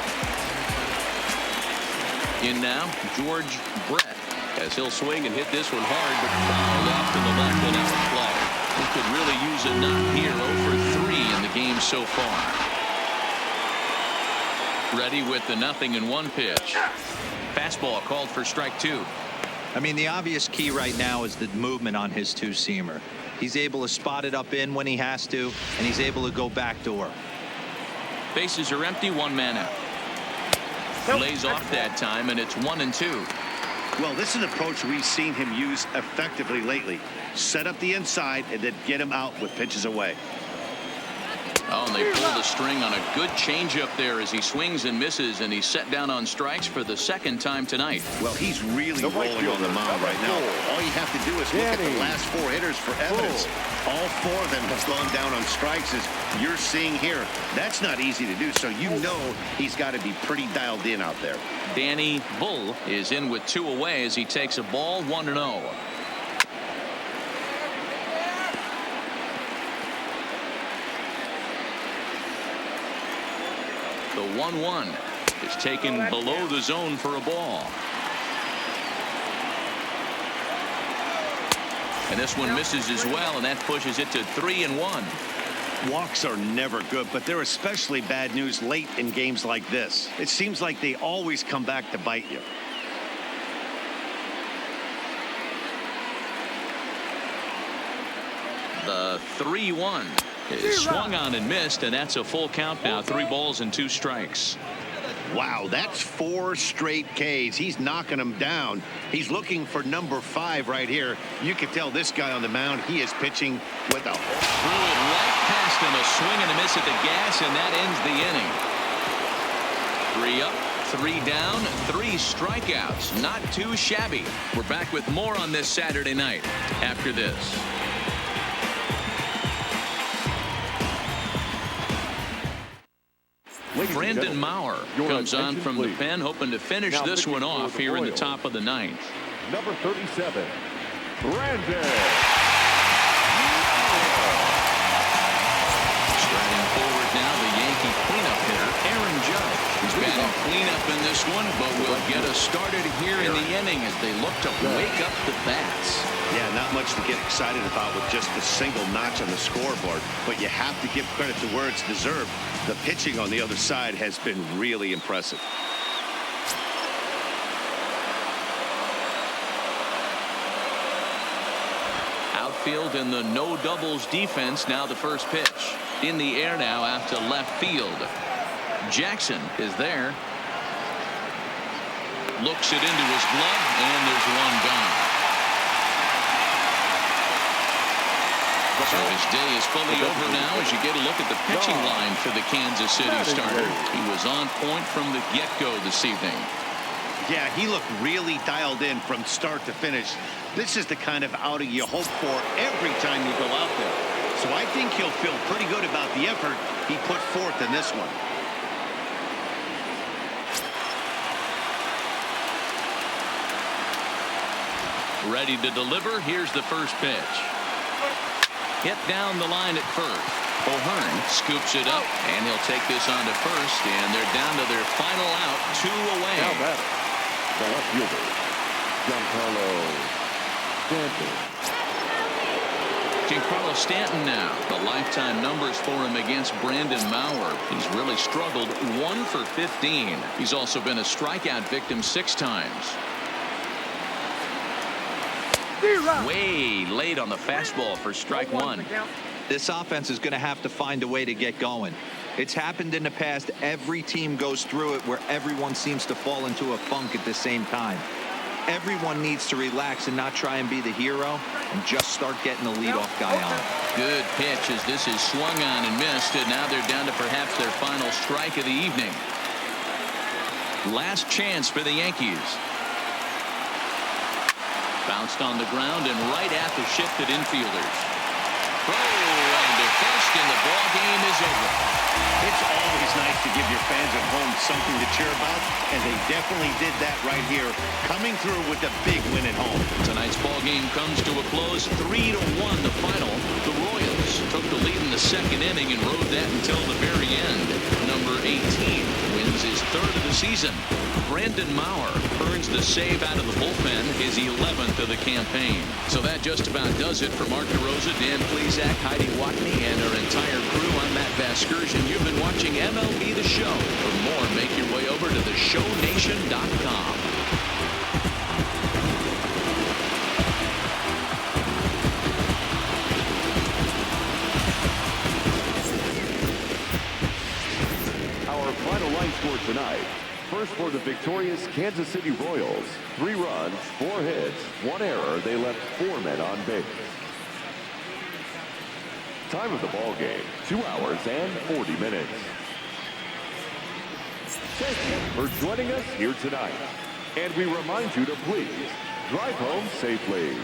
In now, George Brett, as he'll swing and hit this one hard, but fouled off to the left and out of play. He could really use a knock here. 0 for 3 in the game so far. Ready with the 0-1 pitch. Fastball called for strike 2. I mean, the obvious key right now is the movement on his 2-seamer. He's able to spot it up in when he has to, and he's able to go backdoor. Bases are empty. 1 man out. Lays off that time, and it's 1-2. Well, this is an approach we've seen him use effectively lately. Set up the inside and then get him out with pitches away. Oh, and they pull the string on a good changeup there as he swings and misses, and he's set down on strikes for the 2nd time tonight. Well, he's really rolling on the mound right now. All you have to do is look at the last 4 hitters for evidence. All 4 of them have gone down on strikes, as you're seeing here. That's not easy to do, so you know he's got to be pretty dialed in out there. Danny Bull is in with 2 away as he takes a ball. 1-0. The 1-1 is taken below the zone for a ball. And this one misses as well, and that pushes it to 3-1. Walks are never good, but they're especially bad news late in games like this. It seems like they always come back to bite you. The 3-1 is swung on and missed, and that's a full count now. 3 balls and 2 strikes. Wow, that's 4 straight Ks. He's knocking them down. He's looking for number 5 right here. You can tell this guy on the mound, he is pitching with a... Threw it right past him, a swing and a miss at the gas, and that ends the inning. 3 up, 3 down, 3 strikeouts. Not too shabby. We're back with more on this Saturday night after this. Brandon Maurer comes on from the pen, hoping to finish this one off here in the top of the 9th. Number 37, Brandon. Striding forward now, the Yankee cleanup hitter, Aaron Judge. He's batting cleanup in this one, but will get us started here in the inning as they look to wake up the bats. Yeah, not much to get excited about with just a single notch on the scoreboard, but you have to give credit to where it's deserved. The pitching on the other side has been really impressive. Outfield in the no doubles defense. Now the first pitch in the air now out to left field. Jackson is there. Looks it into his glove, and there's one gone. So his day is fully over now as you get a look at the pitching line for the Kansas City starter. He was on point from the get-go this evening. Yeah, he looked really dialed in from start to finish. This is the kind of outing you hope for every time you go out there. So I think he'll feel pretty good about the effort he put forth in this one. Ready to deliver. Here's the first pitch. Hit down the line at first. O'Hearn scoops it up, and he'll take this on to first, and they're down to their final out, 2 away. Now batter, the left fielder, Giancarlo Stanton now. The lifetime numbers for him against Brandon Maurer. He's really struggled. 1 for 15. He's also been a strikeout victim 6 times. Way late on the fastball for strike 1. This offense is going to have to find a way to get going. It's happened in the past. Every team goes through it where everyone seems to fall into a funk at the same time. Everyone needs to relax and not try and be the hero and just start getting the leadoff guy on. Good pitch as this is swung on and missed, and now they're down to perhaps their final strike of the evening. Last chance for the Yankees. Bounced on the ground and right at the shifted infielders. Throw and to first, and the ball game is over. It's always nice to give your fans at home something to cheer about, and they definitely did that right here, coming through with a big win at home. Tonight's ball game comes to a close, 3-1 the final. The Royals took the lead in the 2nd inning and rode that until the very end. Number 18 wins his 3rd of the season. Brandon Maurer earns the save out of the bullpen, his 11th of the campaign. So that just about does it for Mark DeRosa, Dan Plesac, Heidi Watney, and our entire crew. I'm Matt Vasgersian. You've been watching MLB The Show. For more, make your way over to theshownation.com. Our final line score tonight. First for the victorious Kansas City Royals. 3 runs, 4 hits, 1 error. They left 4 men on base. Time of the ball game, 2 hours and 40 minutes. Thank you for joining us here tonight. And we remind you to please drive home safely.